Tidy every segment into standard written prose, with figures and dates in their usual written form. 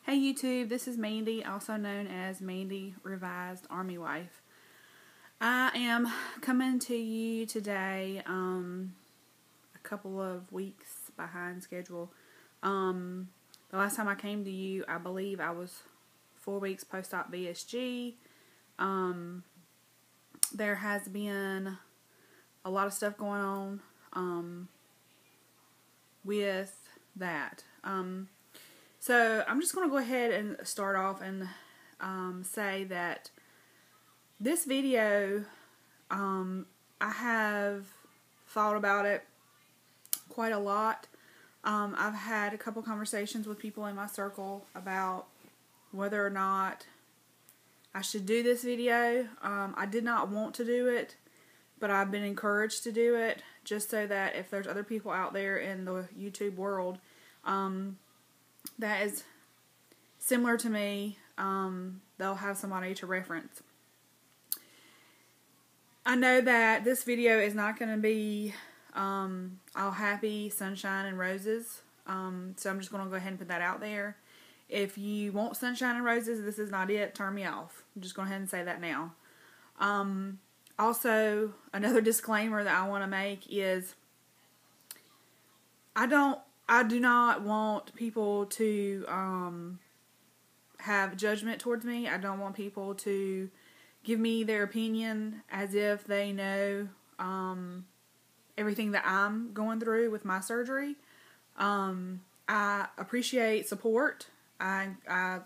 Hey YouTube, this is Mandy, also known as Mandy Revised Army Wife. I am coming to you today a couple of weeks behind schedule. The last time I came to you, I believe I was 4 weeks post-op VSG. There has been a lot of stuff going on with that. So I'm just going to go ahead and start off and say that this video, I have thought about it quite a lot. I've had a couple conversations with people in my circle about whether or not I should do this video. I did not want to do it, but I've been encouraged to do it just so that if there's other people out there in the YouTube world that is similar to me, they'll have somebody to reference. I know that this video is not going to be all happy, sunshine, and roses. So I'm just going to go ahead and put that out there. If you want sunshine and roses, this is not it. Turn me off. I'm just going to go ahead and say that now. Also, another disclaimer that I want to make is I do not want people to have judgment towards me. I don't want people to give me their opinion as if they know everything that I'm going through with my surgery. I appreciate support. I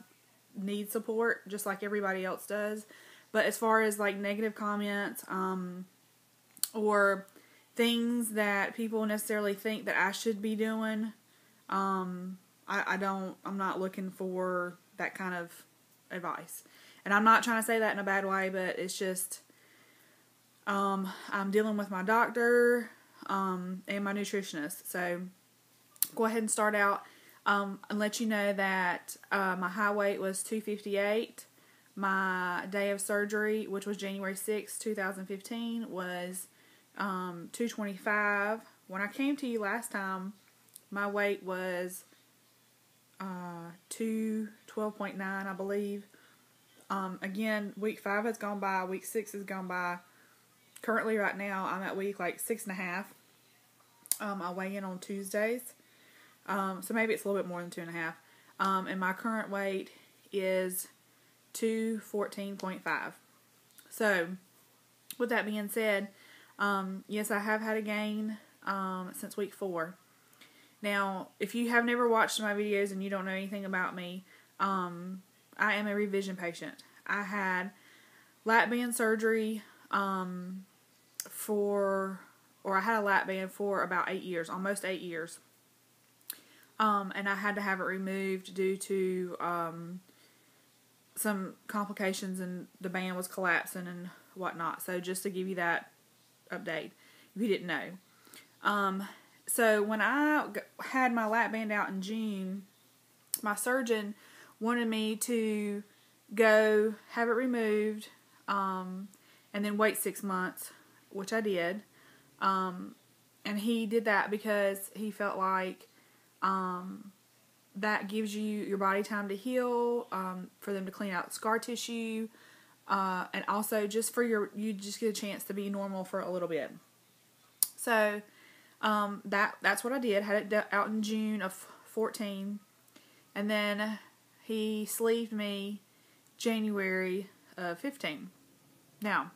need support just like everybody else does. But as far as like negative comments or things that people necessarily think that I should be doing, I'm not looking for that kind of advice. And I'm not trying to say that in a bad way, but it's just, I'm dealing with my doctor, and my nutritionist. So, go ahead and start out, and let you know that, my high weight was 258. My day of surgery, which was January 6, 2015, was 225. When I came to you last time, my weight was 212.9, I believe. Again, week 5 has gone by, week 6 has gone by. Currently, right now, I'm at week like 6.5. I weigh in on Tuesdays, so maybe it's a little bit more than 2.5. And my current weight is 214.5. So, with that being said, yes, I have had a gain since week 4. Now, if you have never watched my videos and you don't know anything about me, I am a revision patient. I had lat band surgery I had a lat band for about 8 years, almost 8 years. And I had to have it removed due to some complications, and the band was collapsing and whatnot. So just to give you that update, if you didn't know. So when I had my lat band out in June, my surgeon wanted me to go have it removed, and then wait 6 months, which I did. And he did that because he felt like that gives your body time to heal, for them to clean out scar tissue, and also just for you just get a chance to be normal for a little bit. So that's what I did. Had it out in June of 14, and then he sleeved me January of 15. Now,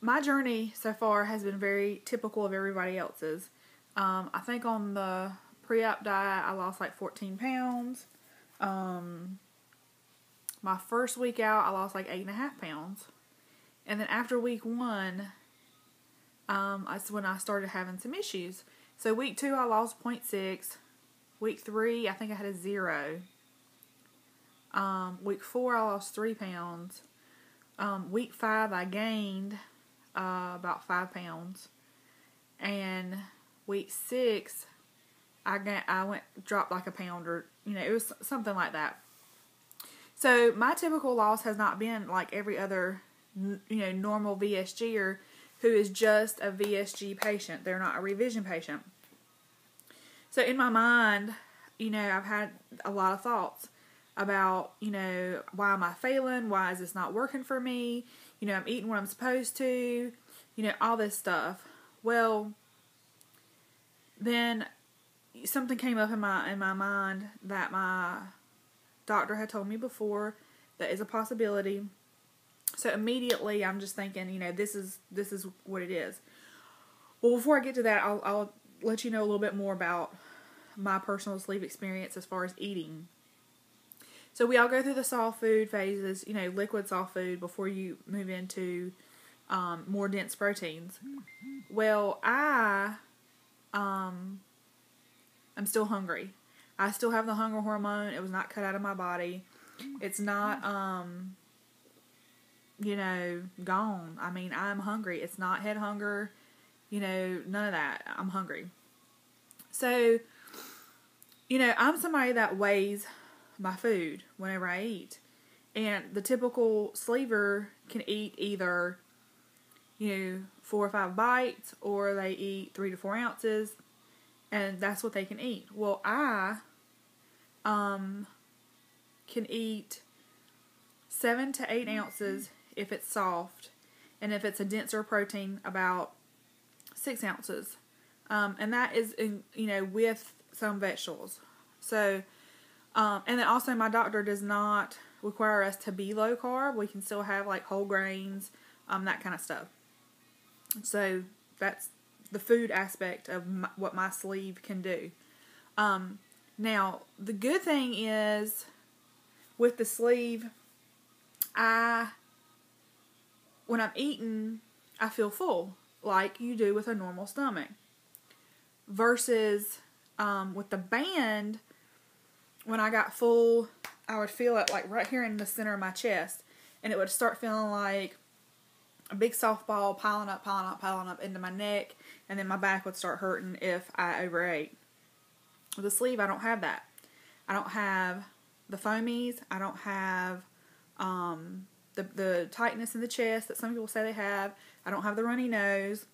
my journey so far has been very typical of everybody else's. I think on the pre-op diet, I lost like 14 pounds. My first week out, I lost like 8.5 pounds. And then after week 1, that's when I started having some issues. So week 2, I lost 0.6. Week 3, I think I had a 0. Week 4, I lost 3 pounds. Week 5, I gained about 5 pounds. And week 6, I dropped like a pound, or it was something like that. So my typical loss has not been like every other normal VSGer who is just a VSG patient. They're not a revision patient. So in my mind, I've had a lot of thoughts about, why am I failing? Why is this not working for me? I'm eating what I'm supposed to, all this stuff. Well, then something came up in my mind that my doctor had told me before that is a possibility. So immediately I'm just thinking, this is what it is. Well, before I get to that, I'll let you know a little bit more about my personal sleep experience as far as eating. So we all go through the soft food phases, liquid soft food before you move into more dense proteins. Well, I'm still hungry. I still have the hunger hormone. It was not cut out of my body. It's not, gone. I mean, I'm hungry. It's not head hunger, none of that. I'm hungry. So, I'm somebody that weighs my food whenever I eat. And the typical sleever can eat either, 4 or 5 bites, or they eat 3 to 4 ounces, and that's what they can eat. Well, I can eat 7 to 8 ounces if it's soft, and if it's a denser protein, about 6 ounces. And that is, with some vegetables. So, and then also my doctor does not require us to be low carb. We can still have like whole grains, that kind of stuff. So that's the food aspect of what my sleeve can do. Now, the good thing is with the sleeve, when I'm eating, I feel full like you do with a normal stomach. Versus with the band, when I got full, I would feel it like right here in the center of my chest, and it would start feeling like a big softball piling up into my neck, and then my back would start hurting if I overate. With the sleeve, I don't have that. I don't have the foamies. I don't have the tightness in the chest that some people say they have. I don't have the runny nose.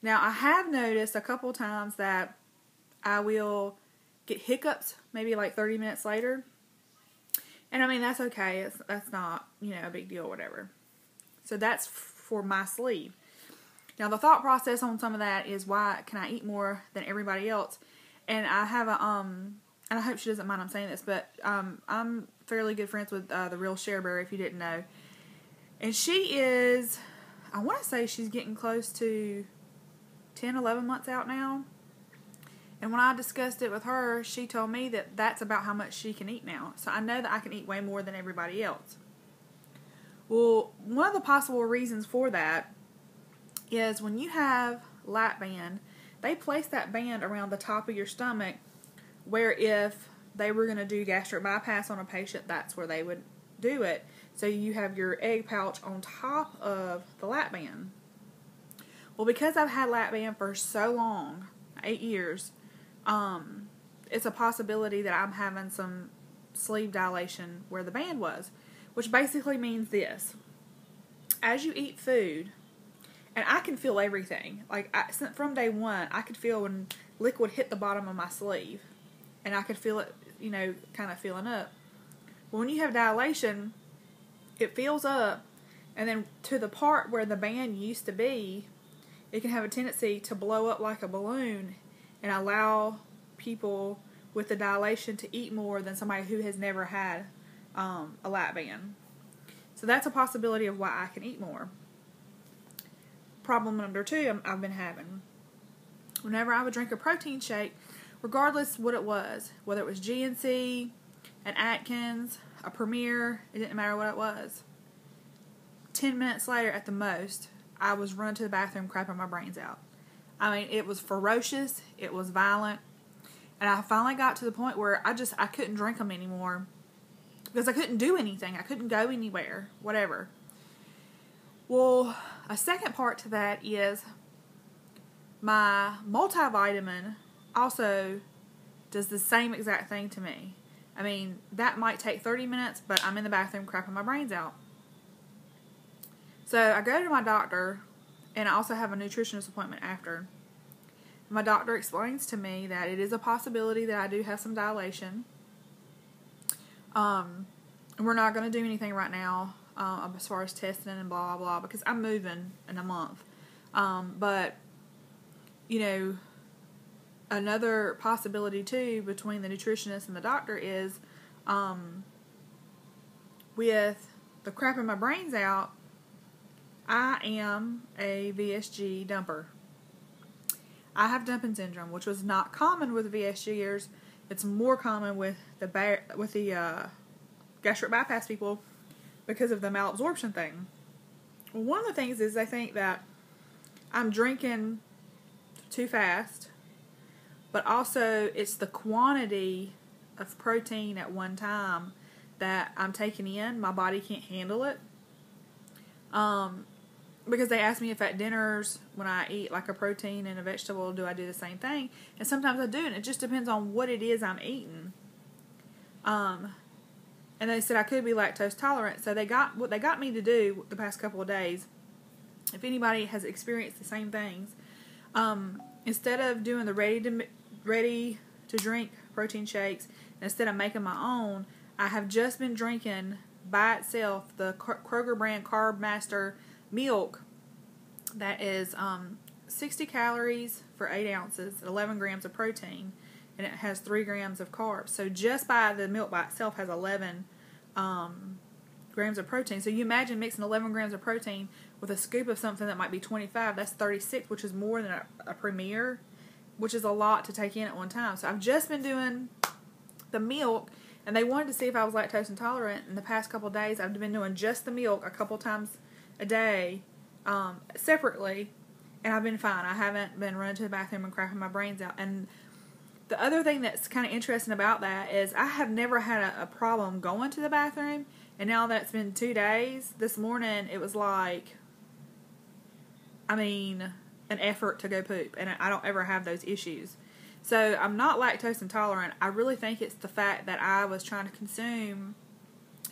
Now, I have noticed a couple times that I will get hiccups maybe like 30 minutes later. And I mean, that's okay. That's not, a big deal or whatever. So that's for my sleeve. Now, the thought process on some of that is, why can I eat more than everybody else? And I have and I hope she doesn't mind I'm saying this, but I'm fairly good friends with the real Cherberry, if you didn't know. And she is, I want to say she's getting close to 10, 11 months out now. And when I discussed it with her, she told me that that's about how much she can eat now. So I know that I can eat way more than everybody else. Well, one of the possible reasons for that is when you have lap band, they place that band around the top of your stomach, where if they were going to do gastric bypass on a patient, that's where they would do it. So you have your egg pouch on top of the lap band. Well, because I've had lap band for so long, 8 years, it's a possibility that I'm having some sleeve dilation where the band was, which basically means this. As you eat food, and I can feel everything. Like, from day one, I could feel when liquid hit the bottom of my sleeve, and I could feel it, kind of filling up. Well, when you have dilation, it fills up, and then to the part where the band used to be, it can have a tendency to blow up like a balloon and allow people with the dilation to eat more than somebody who has never had a lap band. So that's a possibility of why I can eat more. Problem number 2 I've been having. Whenever I would drink a protein shake, regardless what it was, whether it was GNC, an Atkins, a Premier, it didn't matter what it was. 10 minutes later at the most, I was running to the bathroom crapping my brains out. I mean, it was ferocious, it was violent, and I finally got to the point where I couldn't drink them anymore because I couldn't do anything. I couldn't go anywhere, whatever. Well, a second part to that is my multivitamin also does the same exact thing to me. I mean, that might take 30 minutes, but I'm in the bathroom crapping my brains out. So I go to my doctor, and I also have a nutritionist appointment after. my doctor explains to me that it is a possibility that I do have some dilation. We're not going to do anything right now as far as testing and blah, blah, blah, because I'm moving in a month. But, you know, another possibility, too, between the nutritionist and the doctor is with the crapping my brains out, I am a VSG dumper. I have dumping syndrome, which was not common with VSGers. It's more common with the gastric bypass people because of the malabsorption thing. Well, one of the things is I think that I'm drinking too fast, but also it's the quantity of protein at one time that I'm taking in. My body can't handle it. Because they ask me if at dinners, when I eat like a protein and a vegetable, do I do the same thing? And sometimes I do, and it just depends on what it is I'm eating. And they said I could be lactose tolerant, so what they got me to do the past couple of days, if anybody has experienced the same things, instead of doing the ready to drink protein shakes, instead of making my own, I have just been drinking by itself the Kroger brand Carb Master milk that is 60 calories for 8 ounces, 11 grams of protein, and it has 3 grams of carbs. So just by the milk by itself has 11 grams of protein. So you imagine mixing 11 grams of protein with a scoop of something that might be 25. That's 36, which is more than a Premier, which is a lot to take in at one time. So I've just been doing the milk, and they wanted to see if I was lactose intolerant. In the past couple of days, I've been doing just the milk a couple times a day separately, and I've been fine. I haven't been running to the bathroom and cracking my brains out. And the other thing that's kind of interesting about that is I have never had a problem going to the bathroom, and now that it's been 2 days, this morning it was like, an effort to go poop, and I don't ever have those issues. So I'm not lactose intolerant. I really think it's the fact that I was trying to consume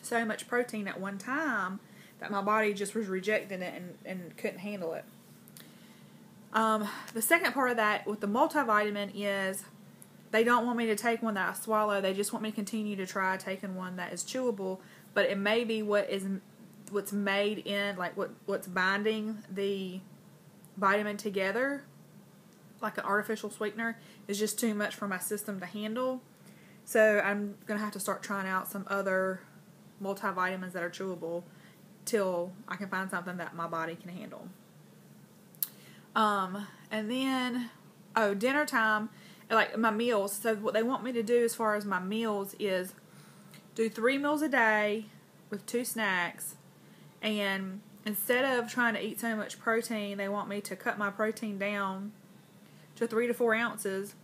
so much protein at one time that my body just was rejecting it and couldn't handle it. The second part of that with the multivitamin is they don't want me to take one that I swallow. They just want me to continue to try taking one that is chewable, but it may be what's made in, like what's binding the vitamin together, like an artificial sweetener, is just too much for my system to handle. So I'm going to have to start trying out some other multivitamins that are chewable till I can find something that my body can handle. And then, dinner time, like my meals. So what they want me to do as far as my meals is do 3 meals a day with 2 snacks. And instead of trying to eat so much protein, they want me to cut my protein down to 3 to 4 ounces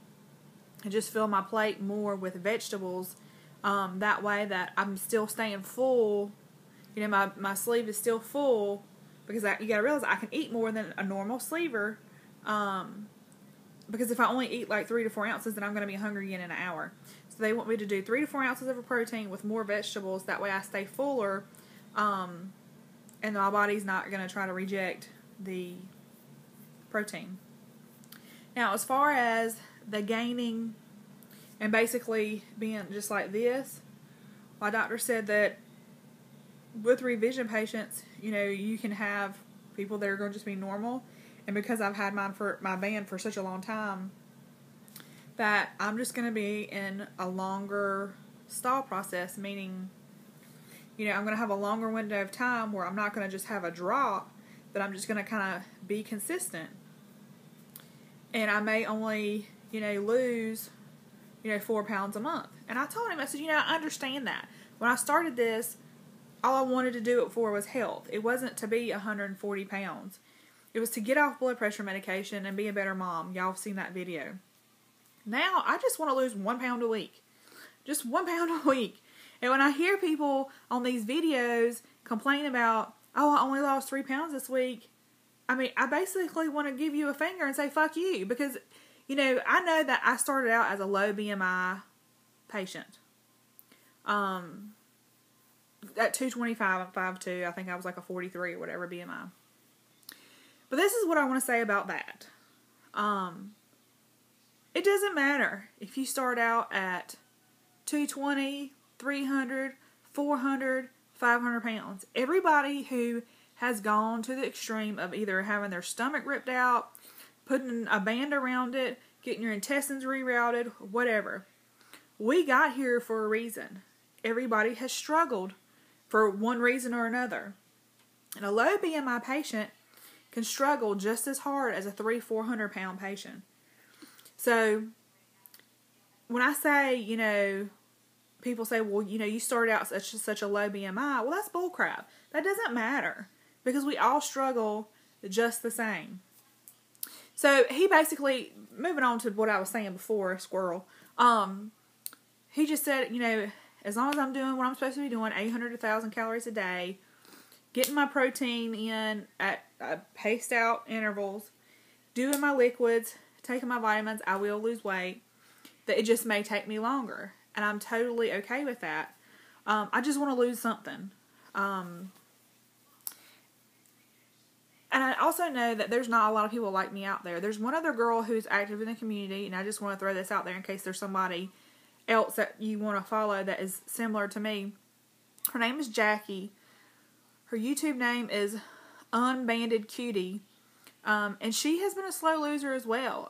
and just fill my plate more with vegetables. That way that I'm still staying full. You know, my sleeve is still full because you gotta realize I can eat more than a normal sleever. Because if I only eat like 3 to 4 ounces, then I'm going to be hungry again in an hour. So they want me to do 3 to 4 ounces of a protein with more vegetables. That way I stay fuller, and my body's not going to try to reject the protein. Now, as far as the gaining and basically being just like this, my doctor said that with revision patients, you know, you can have people that are going to just be normal. And because I've had my band for such a long time, that I'm just going to be in a longer stall process, meaning, you know, I'm going to have a longer window of time where I'm not going to just have a drop, but I'm just going to kind of be consistent. And I may only, you know, lose, 4 pounds a month. And I told him, I said, I understand that. When I started this, all I wanted to do it for was health. It wasn't to be 140 pounds. It was to get off blood pressure medication and be a better mom. Y'all have seen that video. Now, I just want to lose 1 pound a week. Just 1 pound a week. And when I hear people on these videos complain about, oh, I only lost 3 pounds this week, I basically want to give you a finger and say, fuck you. Because, I know that I started out as a low BMI patient. At 225 and 5'2", I think I was like a 43 or whatever BMI. But this is what I want to say about that. It doesn't matter if you start out at 220, 300, 400, 500 pounds. Everybody who has gone to the extreme of either having their stomach ripped out, putting a band around it, getting your intestines rerouted, whatever. We got here for a reason. Everybody has struggled for one reason or another. And a low BMI patient can struggle just as hard as a 300-400 pound patient. So, when I say, you know, people say, well, you know, you started out such a low BMI. Well, that's bullcrap. That doesn't matter because we all struggle just the same. So, he basically, moving on to what I was saying before, squirrel, he just said, you know, as long as I'm doing what I'm supposed to be doing, 800 to 1,000 calories a day, getting my protein in at paced out intervals, doing my liquids, taking my vitamins, I will lose weight. That it just may take me longer. And I'm totally okay with that. I just want to lose something. And I also know that there's not a lot of people like me out there. There's one other girl who's active in the community, and I just want to throw this out there in case there's somebody else that you want to follow that is similar to me. Her name is Jackie. Her YouTube name is Unbanded Cutie. And she has been a slow loser as well.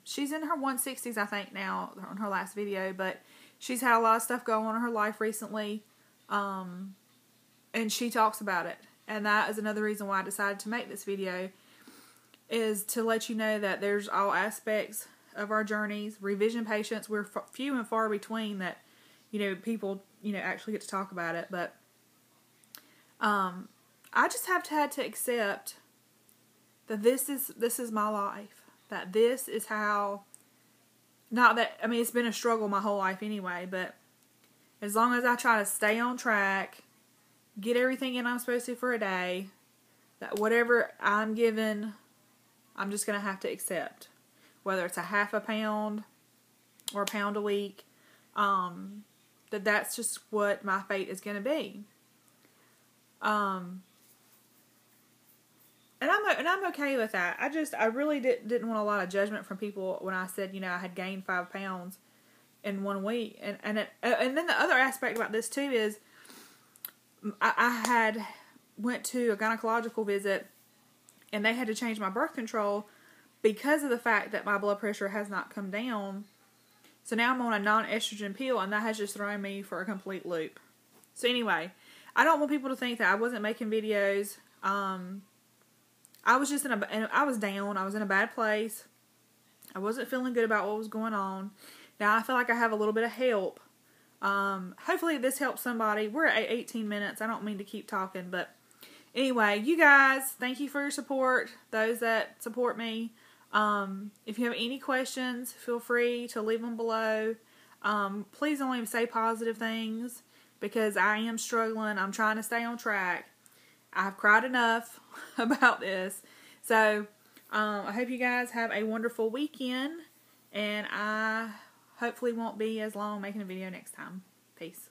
She's in her 160s, I think, now on her last video, but she's had a lot of stuff go on in her life recently. And she talks about it. And that is another reason why I decided to make this video, is to let you know that there's all aspects of our journeys. Revision patients, we're few and far between that, you know, people, you know, actually get to talk about it. But I just have had to accept that this is my life. That this is how, not that, I mean, it's been a struggle my whole life anyway, but as long as I try to stay on track, get everything in I'm supposed to for a day, that whatever I'm given, I'm just going to have to accept. Whether it's a half a pound or a pound a week, that's just what my fate is going to be. And I'm okay with that. I really didn't want a lot of judgment from people when I said, you know, I had gained 5 pounds in 1 week. And then the other aspect about this too is I had went to a gynecological visit, and they had to change my birth control because of the fact that my blood pressure has not come down. So now I'm on a non-estrogen pill, and that has just thrown me for a complete loop. So anyway, I don't want people to think that I wasn't making videos. I was just I was down. I was in a bad place. I wasn't feeling good about what was going on. Now I feel like I have a little bit of help. Hopefully this helps somebody. We're at 18 minutes. I don't mean to keep talking, but anyway, you guys, thank you for your support. Those that support me. If you have any questions, feel free to leave them below. Please only say positive things, because I am struggling. I'm trying to stay on track. I've cried enough about this. So, I hope you guys have a wonderful weekend, and I hopefully won't be as long making a video next time. Peace.